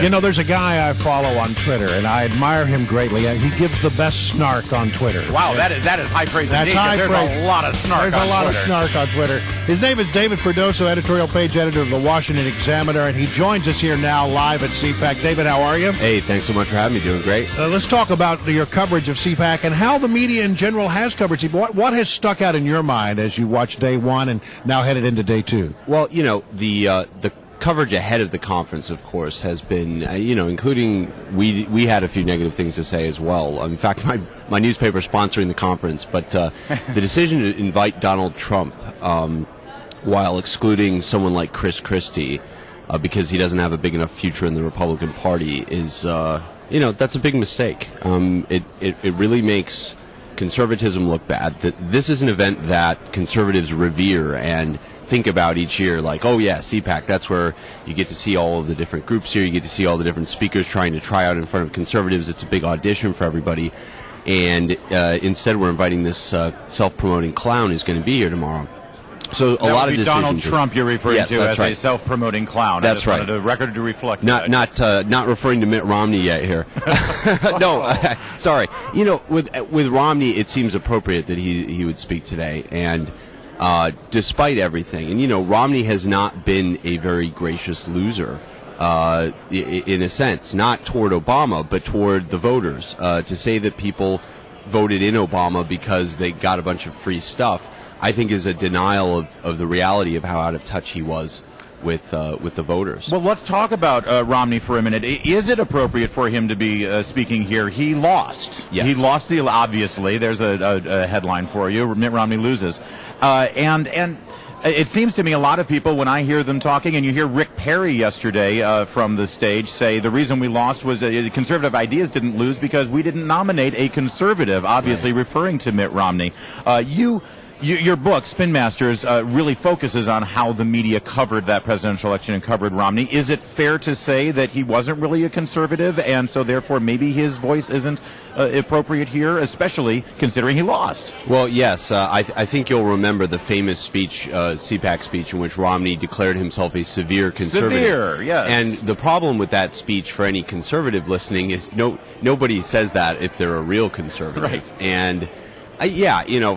You know, there's a guy I follow on Twitter, and I admire him greatly. He gives the best snark on Twitter. Wow, that is high praise indeed. There's a lot of snark There's on a lot Twitter. of snark on Twitter. His name is David Freddoso, Editorial Page Editor of the Washington Examiner, and he joins us here now live at CPAC. David, how are you? Hey, thanks so much for having me. Doing great. Let's talk about your coverage of CPAC and how the media in general has coverage. What has stuck out in your mind as you watch day one and now headed into day two? Well, you know, the coverage ahead of the conference, of course, has been, including we had a few negative things to say as well. In fact, my newspaper sponsoring the conference, but the decision to invite Donald Trump while excluding someone like Chris Christie because he doesn't have a big enough future in the Republican Party is, that's a big mistake. It really makes conservatism look bad. This is an event that conservatives revere and think about each year, like, oh yeah, CPAC, that's where you get to see all of the different groups here, you get to see all the different speakers trying to try out in front of conservatives. It's a big audition for everybody, and instead we're inviting this self-promoting clown who's going to be here tomorrow. So a lot of decisions. Donald Trump you're referring to as right. A self-promoting clown. That's right. I just wanted the record to reflect not referring to Mitt Romney yet here. No, sorry. You know, with Romney, it seems appropriate that he would speak today, and despite everything, and Romney has not been a very gracious loser. In a sense, not toward Obama, but toward the voters. To say that people voted in Obama because they got a bunch of free stuff, I think is a denial of the reality of how out of touch he was with the voters. Well, let's talk about Romney for a minute. Is it appropriate for him to be speaking here? He lost. Yes. He lost the, obviously. There's a headline for you. Mitt Romney loses. And it seems to me a lot of people, when I hear them talking, and you hear Rick Perry yesterday from the stage say the reason we lost was conservative ideas didn't lose because we didn't nominate a conservative, obviously referring to Mitt Romney. Your book, Spin Masters, really focuses on how the media covered that presidential election and covered Romney. Is it fair to say that he wasn't really a conservative, and so therefore maybe his voice isn't appropriate here, especially considering he lost? Well, yes. I think you'll remember the famous speech, CPAC speech, in which Romney declared himself a severe conservative. Severe, yes. And the problem with that speech for any conservative listening is nobody says that if they're a real conservative. Right. And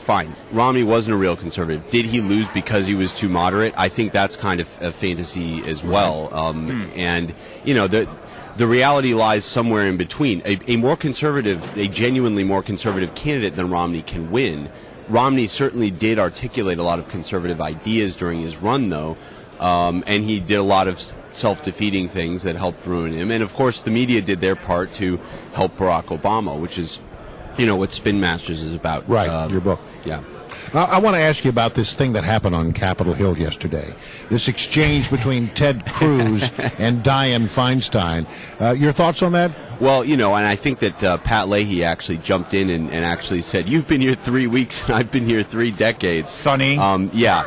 fine. Romney wasn't a real conservative. Did he lose because he was too moderate? I think that's kind of a fantasy as well. And, the reality lies somewhere in between. A more conservative, a genuinely more conservative candidate than Romney can win. Romney certainly did articulate a lot of conservative ideas during his run, though, and he did a lot of self-defeating things that helped ruin him. And, of course, the media did their part to help Barack Obama, which is what Spin Masters is about. Right, your book. Yeah. I want to ask you about this thing that happened on Capitol Hill yesterday, this exchange between Ted Cruz and Dianne Feinstein. Your thoughts on that? Well, and I think that Pat Leahy actually jumped in and actually said, you've been here 3 weeks and I've been here 3 decades. Sonny. Yeah.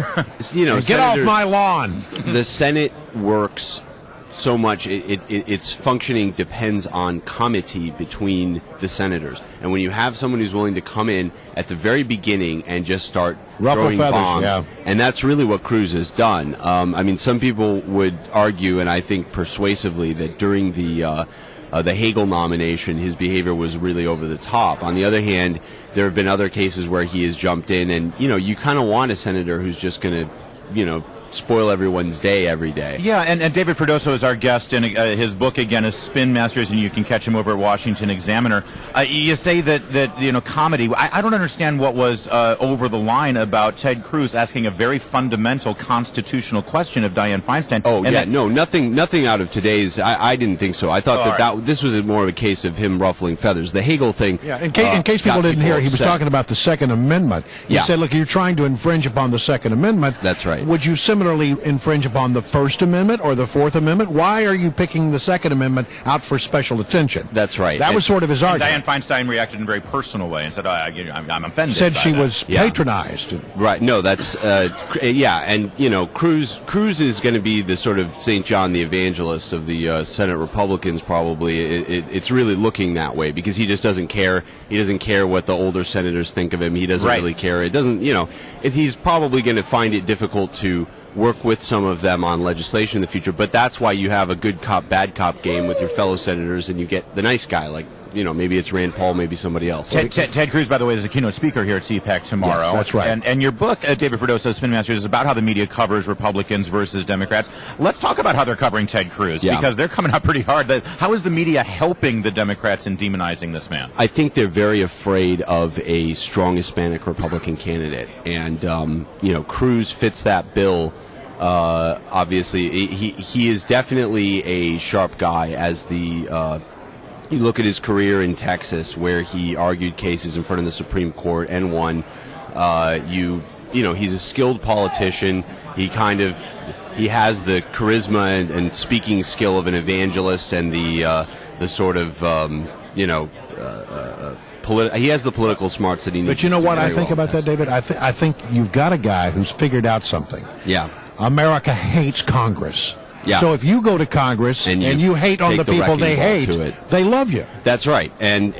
Get off my lawn. The Senate works so much, its functioning depends on comity between the senators. And when you have someone who's willing to come in at the very beginning and just start throwing bombs, and that's really what Cruz has done. Some people would argue, and I think persuasively, that during the Hagel nomination, his behavior was really over the top. On the other hand, there have been other cases where he has jumped in, and you kind of want a senator who's just going to, spoil everyone's day every day. Yeah, and David Freddoso is our guest, and his book, again, is Spin Masters, and you can catch him over at Washington Examiner. You say that comedy. I don't understand what was over the line about Ted Cruz asking a very fundamental constitutional question of Dianne Feinstein. Oh, nothing out of today's. I didn't think so. I thought that this was more of a case of him ruffling feathers. The Hagel thing. Yeah, in case people didn't hear, he was talking about the Second Amendment. He said, look, you're trying to infringe upon the Second Amendment. That's right. Would you similarly infringe upon the First Amendment or the Fourth Amendment? Why are you picking the Second Amendment out for special attention? That's right. That was sort of his argument. Dianne Feinstein reacted in a very personal way and said, I'm offended. Said she was patronized. Right. No, that's, and, Cruz is going to be the sort of St. John the Evangelist of the Senate Republicans, probably. It's really looking that way because he just doesn't care. He doesn't care what the older senators think of him. He doesn't really care. It doesn't, he's probably going to find it difficult to work with some of them on legislation in the future. But that's why you have a good cop, bad cop game with your fellow senators, and you get the nice guy, like, maybe it's Rand Paul, maybe somebody else. Ted Cruz, by the way, is a keynote speaker here at CPAC tomorrow. Yes, that's right. And your book, David Freddoso, Spin Masters, is about how the media covers Republicans versus Democrats. Let's talk about how they're covering Ted Cruz, because they're coming out pretty hard. How is the media helping the Democrats in demonizing this man? I think they're very afraid of a strong Hispanic Republican candidate. And, Cruz fits that bill. Obviously, he is definitely a sharp guy, as you look at his career in Texas, where he argued cases in front of the Supreme Court and won. He's a skilled politician. He has the charisma and speaking skill of an evangelist, and the sort of he has the political smarts that he needs. But you know what I think about that, David? I think you've got a guy who's figured out something. Yeah. America hates Congress. Yeah. So if you go to Congress and you hate on the people they hate, they love you. That's right. And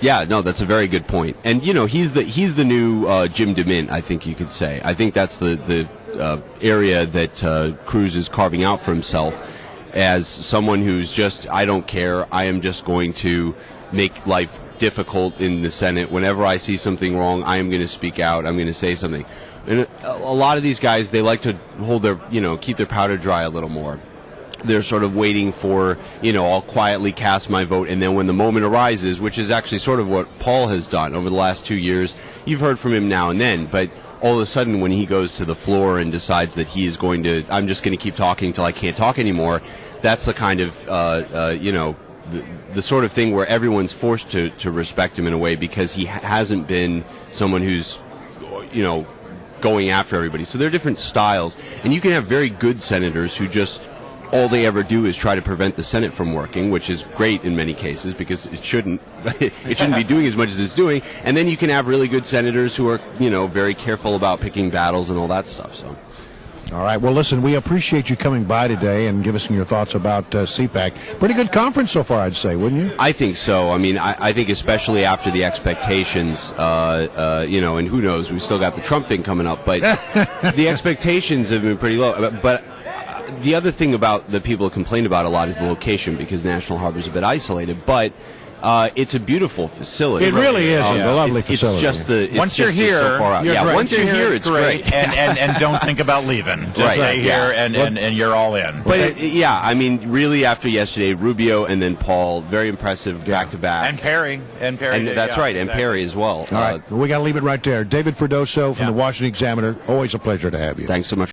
that's a very good point. And he's the new Jim DeMint, I think you could say. I think that's the area that Cruz is carving out for himself as someone who's just, I don't care. I am just going to make life difficult in the Senate. Whenever I see something wrong, I am going to speak out. I'm going to say something. And a lot of these guys, they like to hold their, keep their powder dry a little more. They're sort of waiting for, I'll quietly cast my vote, and then when the moment arises, which is actually sort of what Paul has done over the last 2 years, you've heard from him now and then, but all of a sudden when he goes to the floor and decides that he is going to, I'm just going to keep talking till I can't talk anymore, that's the kind of, the sort of thing where everyone's forced to respect him in a way, because he hasn't been someone who's, going after everybody. So there are different styles, and you can have very good senators who just all they ever do is try to prevent the Senate from working, which is great in many cases, because it shouldn't be doing as much as it's doing. And then you can have really good senators who are very careful about picking battles and all that stuff. So. All right. Well, listen, we appreciate you coming by today and giving us your thoughts about CPAC. Pretty good conference so far, I'd say, wouldn't you? I think so. I mean, I think especially after the expectations, and who knows, we still got the Trump thing coming up, but the expectations have been pretty low. But the other thing about that people complain about a lot is the location, because National Harbor is a bit isolated, but it's a beautiful facility. It really is a lovely facility. It's just once you're here, so far out. Once you're here, it's great. and don't think about leaving. Just stay here, and you're all in. But really, after yesterday, Rubio and then Paul, very impressive back to back. And Perry. That's right, and Perry as well. All right, we got to leave it right there. David Freddoso from the Washington Examiner. Always a pleasure to have you. Thanks so much.